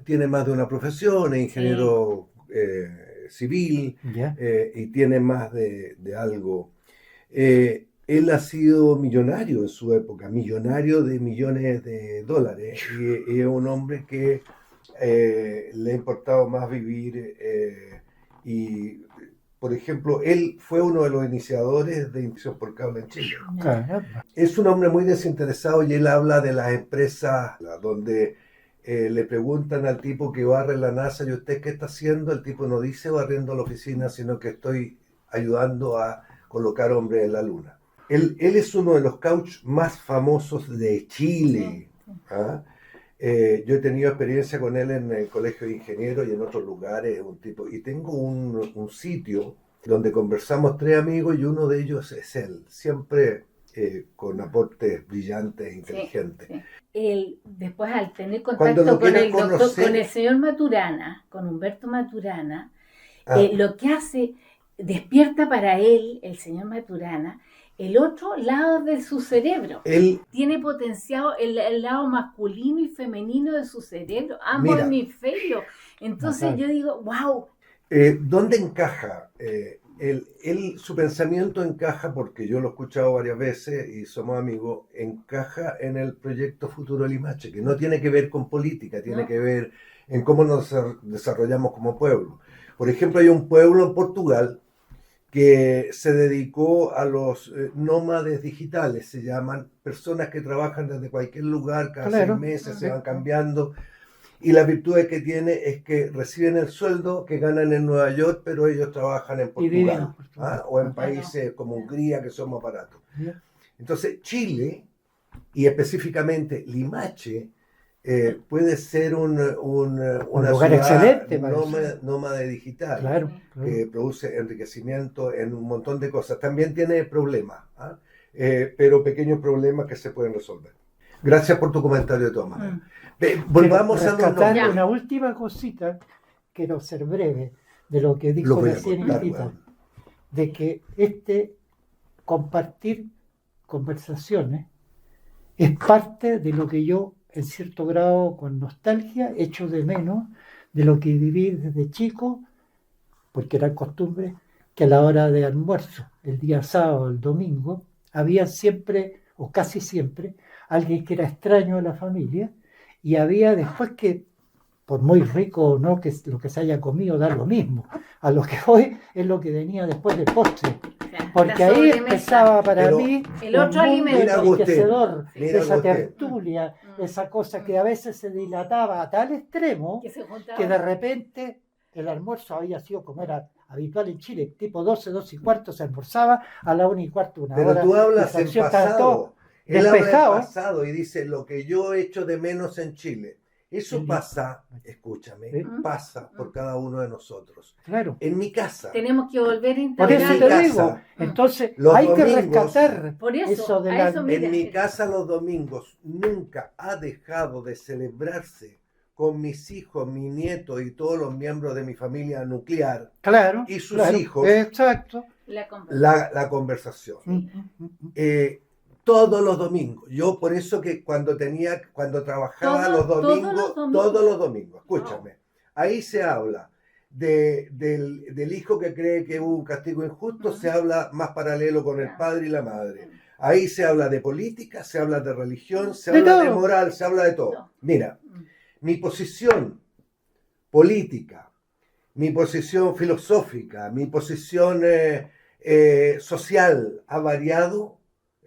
tiene más de una profesión, es ingeniero civil, Ya. y tiene más de algo. Él ha sido millonario en su época, millonario de millones de dólares, y es un hombre que le ha importado más vivir, y por ejemplo, él fue uno de los iniciadores de Iniciación por Cable en Chile. Caramba. Es un hombre muy desinteresado y él habla de las empresas donde le preguntan al tipo que barre la NASA, ¿y usted qué está haciendo? El tipo no dice barriendo la oficina, sino que estoy ayudando a colocar hombres en la luna. Él es uno de los coach más famosos de Chile. Sí. ¿Ah? Yo he tenido experiencia con él en el Colegio de Ingenieros y en otros lugares, un tipo, y tengo un sitio donde conversamos 3 amigos y uno de ellos es él, siempre con aportes brillantes e inteligentes. Sí. Él, después al tener Cuando contacto lo con quieras el doctor, conocer- con el señor Maturana, con Humberto Maturana, Ah, lo que hace, despierta para él, el señor Maturana, el otro lado de su cerebro. él, Tiene potenciado el lado masculino y femenino de su cerebro, ambos Mira. hemisferios. Entonces Ajá. yo digo, wow, ¿dónde encaja? Su pensamiento encaja, porque yo lo he escuchado varias veces y somos amigos, encaja en el proyecto Futuro Limache, que no tiene que ver con política, tiene No. que ver en cómo nos desarrollamos como pueblo. Por ejemplo, hay un pueblo en Portugal que se dedicó a los nómades digitales, se llaman personas que trabajan desde cualquier lugar, cada Claro. 6 meses se van cambiando. Y las virtudes que tiene es que reciben el sueldo que ganan en Nueva York, pero ellos trabajan en Y viven Portugal, en Portugal. o en Ah, países como Hungría, que son más baratos. ya. Entonces, Chile, y específicamente Limache, puede ser una lugar ciudad excelente para eso. nómade digital, Claro, que claro. produce enriquecimiento en un montón de cosas. También tiene problemas, ¿ah? Pero pequeños problemas que se pueden resolver. Gracias por tu comentario de todas maneras. Volvamos Quiero a los rescatar nombres. una última cosita, quiero ser breve, de lo que Lo dijo voy a recién cortar, Tita, weón. de que compartir conversaciones es parte de lo que yo, en cierto grado, con nostalgia, echo de menos de lo que viví desde chico, porque era costumbre que a la hora de almuerzo, el día sábado, el domingo, había siempre, o casi siempre, alguien que era extraño a la familia, y había después que, por muy rico o no que lo que se haya comido, da lo mismo. A lo que hoy es lo que venía después del postre. Porque La ahí sobremesa. empezaba para Pero mí el otro un mundo alimento. Mira, Agustín, enriquecedor, mira, esa Agustín. tertulia, esa cosa que a veces se dilataba a tal extremo Que se juntaban. que de repente el almuerzo había sido como era habitual en Chile, tipo 12, 12 y cuarto se almorzaba, a la 1 y cuarto, una Pero hora. tú hablas y se en acción, estaban todos pasado. Él habla en despejados. pasado y dice lo que yo echo de menos en Chile. Eso El- pasa, escúchame, ¿Sí? pasa por cada uno de nosotros. Claro. En mi casa, Tenemos que volver a Por instaurar. eso mi te casa, digo, entonces los hay que domingos, rescatar Por eso, de a la... eso mira. en mi casa los domingos nunca ha dejado de celebrarse con mis hijos, mi nieto y todos los miembros de mi familia nuclear Claro. y sus claro, hijos. Exacto. La conversación. la conversación. Mm. Todos los domingos. Yo por eso que cuando trabajaba Todos todos los domingos, Wow. escúchame, ahí se habla del hijo que cree que hubo un castigo injusto, se habla más paralelo con el padre y la madre. Ahí se habla de política, se habla de religión, se De habla de todo. moral, se habla de todo. No. Mira, mi posición política, mi posición filosófica, mi posición social ha variado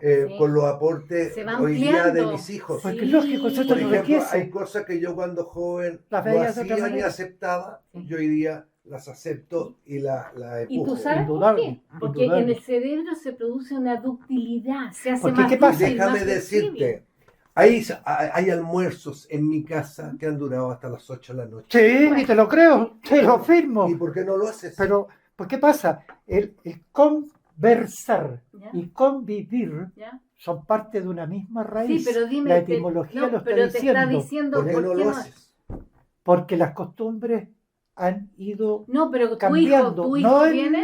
Sí. con los aportes Se van hoy día de ampliando. mis hijos. Porque lógico, eso Por te ejemplo, enriquece. hay cosas que yo cuando joven Las no veías de otra hacía ni manera. aceptaba, Sí. yo hoy día las acepto y las ¿Y empujo. tú sabes Indudable, por qué? Porque indudable. en el cerebro se produce una ductilidad, se hace Porque, más ¿qué pasa? dúctil, Déjame más flexible. decirte, hay almuerzos en mi casa que han durado hasta las 8 de la noche. Sí, y te lo creo, te lo firmo. ¿Y por qué no lo haces? Pero, ¿por qué pasa? El conversar ¿Ya? y convivir ¿Ya? son parte de una misma raíz. Sí, pero dime, la etimología no, lo está pero te diciendo. está diciendo ¿Por qué no lo haces? Porque las costumbres han ido No, pero cambiando. tu hijo no en viene.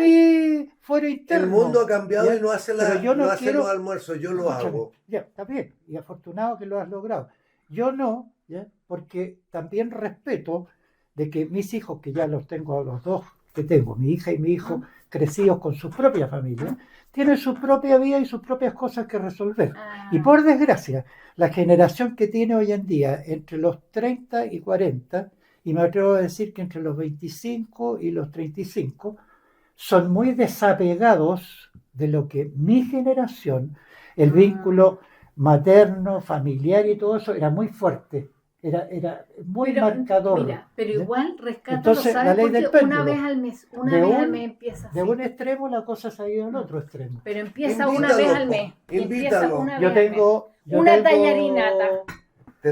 mi fuera interno. El mundo ha cambiado ¿ya? y no hace, Pero yo no no hace quiero- los almuerzos, yo lo Escúchame, hago. Ya, está bien, y afortunado que lo has logrado. Yo no, ¿ya? Porque también respeto de que mis hijos, que ya los tengo a los dos que tengo, mi hija y mi hijo, crecidos con sus propias familias, tienen su propia vida y sus propias cosas que resolver. Ah, Y por desgracia, la generación que tiene hoy en día, entre los 30 y 40, y me atrevo a decir que entre los 25 y los 35, son muy desapegados de lo que mi generación, el vínculo materno, familiar y todo eso, era muy fuerte, era muy pero, marcador. Mira, pero ¿ya? igual rescátalo, Entonces, la ¿sabes? ley del Porque una péndulo. vez al mes, empieza así. De un extremo la cosa se ha ido al otro extremo. Pero empieza Invítalo, una vez al po, mes. Empieza invítalo. una Yo vez al mes. tengo... Una tallarinata.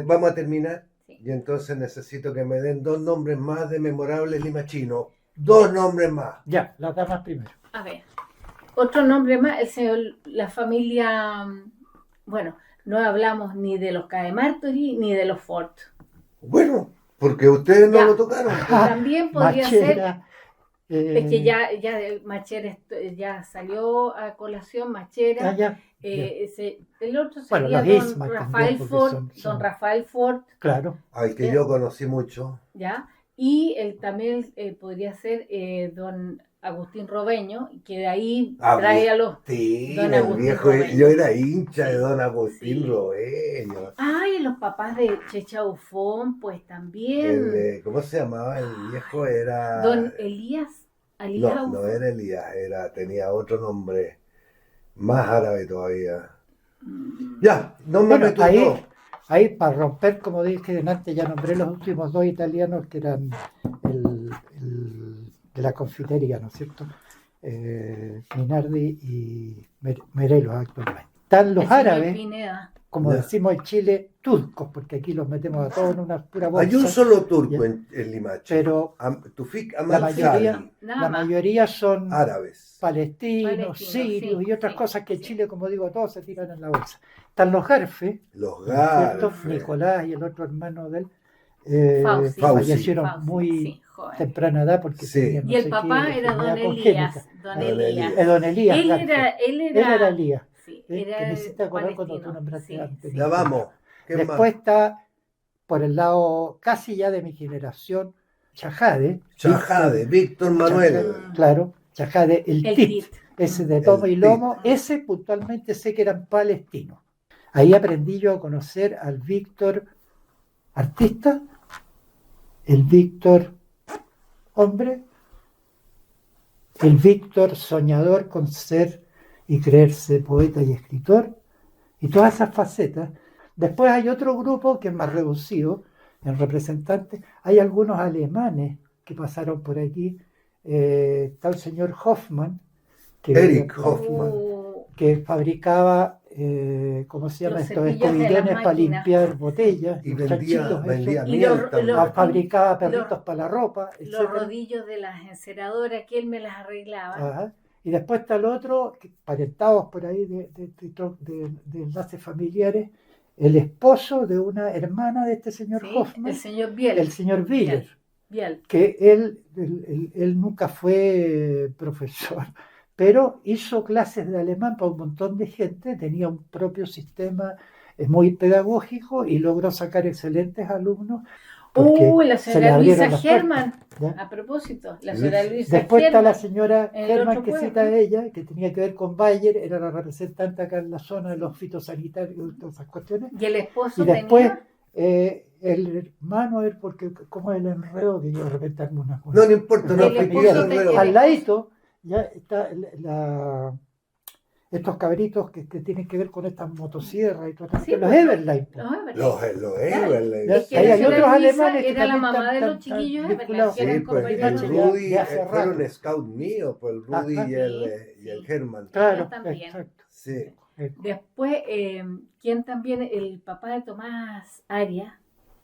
Vamos a terminar. Sí. Y entonces necesito que me den 2 nombres más de memorables limachinos. 2 nombres más. Ya, las damas primero. A ver, otro nombre más, la familia, bueno, no hablamos ni de los Cademartori ni de los Ford. Bueno, porque ustedes no Ya. lo tocaron. También podría ser, Machera, es que ya Machera ya salió a colación, Machera. ya, El otro Bueno, sería los don Ismas Rafael también, porque Ford, son- don Rafael Ford, claro. Al que yo conocí mucho. ¿ya? Y también podría ser don Agustín Robeño, que de ahí trae a los... Sí, Don el Agustín viejo, Robeño. yo era hincha de Sí, don Agustín sí. Robeño. Ay, los papás de Checha Ufón, pues también. ¿Cómo se llamaba? El viejo era... Don Elías. No era Elías, tenía otro nombre más árabe todavía. Ya, no me Bueno, meto ahí todo. Ahí para romper, como dije antes, ya nombré los últimos dos italianos que eran de la confitería, ¿no es cierto? Minardi y Merelos actualmente. Están los El señor árabes, Pineda. como Ya. decimos en Chile, turcos, porque aquí los metemos a todos en una pura Hay bolsa. un solo turco Ya. en Limache. Pero Tufik la Amal mayoría, Shadi, Nada la más. mayoría son árabes. palestinos, Palestinos, sirios sí, y otras sí, cosas que en sí. Chile, como digo, todos se tiran en la bolsa. Están los Garfe, Los ¿no es cierto? Garfe. Nicolás y el otro hermano de él Fauci. fallecieron Fauci, muy sí, joven. temprana edad porque Sí. tenían no Y el sé papá qué era enfermedad don congénita. Elías. Don Don Elías. Elías. Don Elías Él Garfe. era, Él era Elías, sí, que era me hiciste acordar cuando tú palestino. nombraste Sí, antes. sí. Ya vamos. ¿Qué Después más? está, por el lado casi ya de mi generación, Chajade. Chajade, Víctor Manuel. Chajade. Claro, Chajade, el El TIT, TIT. ese de tomo El y lomo, ese puntualmente sé que eran palestinos. Ahí aprendí yo a conocer al Víctor artista, el Víctor hombre, el Víctor soñador con ser y creerse poeta y escritor, y todas esas facetas. Después hay otro grupo que es más reducido en representantes. Hay algunos alemanes que pasaron por aquí. Está el señor Hoffmann, que Eric vivía por aquí, Hoffmann. que fabricaba, ¿cómo se llama Los estos cepillos de las escobillones para máquinas. limpiar botellas? Y los vendía, chanchitos, esos. vendía Y miel los- también. los- Fabricaba perritos los- para la ropa, Los etcétera. rodillos de las enceradoras que él me las arreglaba. Ajá. Y después está el otro, parentados por ahí de enlaces familiares, el esposo de una hermana de este señor Sí, Hoffmann, el señor Biel. el señor Willer, Biel. que él nunca fue profesor, pero hizo clases de alemán para un montón de gente, tenía un propio sistema muy pedagógico y logró sacar excelentes alumnos. porque La se le señora abrieron Luisa las puertas, Germán. ¿ya? A propósito, la señora Luisa Después está la Germán. señora en el Germán otro que pueblo. cita ella, que tenía que ver con Bayer, era la representante acá en la zona de los fitosanitarios y todas esas cuestiones. Y el esposo Y después tenía. el hermano, porque como el enredo que yo de repente armo una No, no importa, no, El esposo familiar, tenía- reo. al ladito ya está estos cabritos que tienen que ver con estas motosierras y todo esto, Sí, los pues, Everline. Los Everett. Los Everly. Ya, Es que ahí la hay señora otros Luisa alemanes que era la también mamá de los están chiquillos Everett, vinculados. que eran Sí, pues el compañeros Rudy de hace fueron rato. scout míos, pues el Rudy Ajá. y el Herman. Claro, también. exacto. Sí. Después, ¿quién también? El papá de Tomás Arias.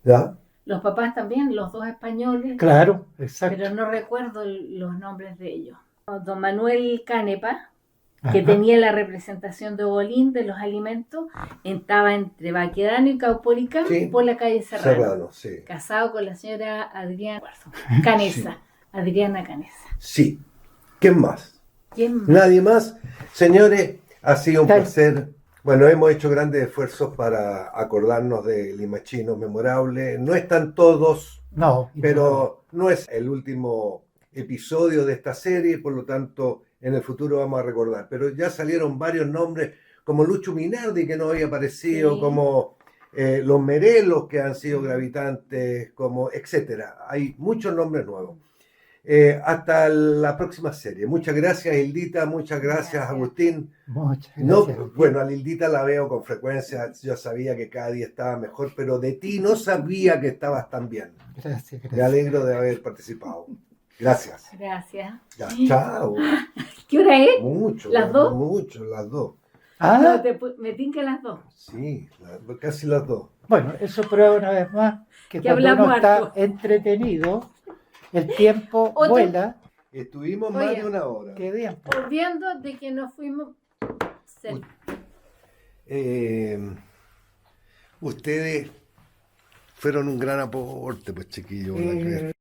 ¿Ya? Los papás también, los dos españoles. Claro, exacto. Pero no recuerdo los nombres de ellos. Don Manuel Canepa, que Ajá. tenía la representación de Bolín de los alimentos, estaba entre Baquedano y Caupolicán, Sí. por la calle Serrano. Serrano, sí. Casado con la señora Adriana Canesa. Adriana Canesa. Sí. ¿Quién más? ¿Quién más? Nadie más. Señores, ha sido un Tal- placer. Bueno, hemos hecho grandes esfuerzos para acordarnos de limachinos memorables. No están todos, No, pero no es el último episodio de esta serie, por lo tanto, en el futuro vamos a recordar. Pero ya salieron varios nombres, como Lucho Minardi, que no había aparecido, Sí. como los Merelos, que han sido gravitantes, como etcétera. Hay muchos nombres nuevos. Hasta la próxima serie. Muchas gracias, Hildita. Muchas gracias, Gracias. Agustín. Muchas No, gracias. bueno, a Lildita la veo con frecuencia. Yo sabía que cada día estaba mejor, pero de ti no sabía que estabas tan bien. Gracias, Me gracias. alegro de haber participado. Gracias. Gracias. Ya, chao. ¿Qué hora es? Mucho. ¿Las dos? Mucho, las dos. Ah, No, me tinca las dos. Sí, casi las dos. bueno, eso prueba una vez más que Que cuando hablamos uno está harto. entretenido, el tiempo Otro- vuela. Estuvimos más Oye. de una hora. Qué bien. Volviendo de que nos fuimos. Ustedes fueron un gran aporte, pues chiquillos. van a creer.